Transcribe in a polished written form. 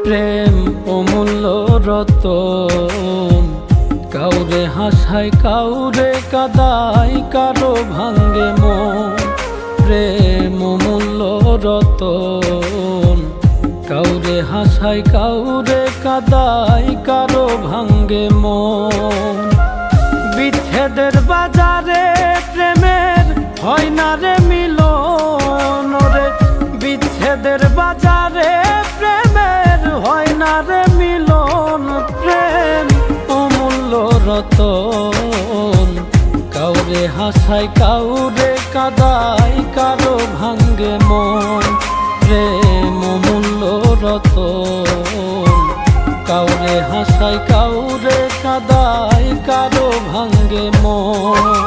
প্রেম অমূল্য রতন, কাউরে হাসায় কাউরে কাদায়, কারো ভাঙ্গে মন। প্রেম অমূল্য রতন, কাউরে হাসায় কাউরে কাদায়, কারো ভাঙ্গে মন। বিচ্ছেদের বাজারে প্রেমের হয় না রে মিলন রে, বিচ্ছেদের বাজারে প্রেমের হয় না রে মিলন। প্রেম অমূল্য রতন, কাউরে হাসায় কাউরে কাদায়, কারো ভাঙ্গে মন। প্রেম অমূল্য রতন, কাউরে হাসায় কাউরে কাদায়, কারো ভাঙ্গে মন।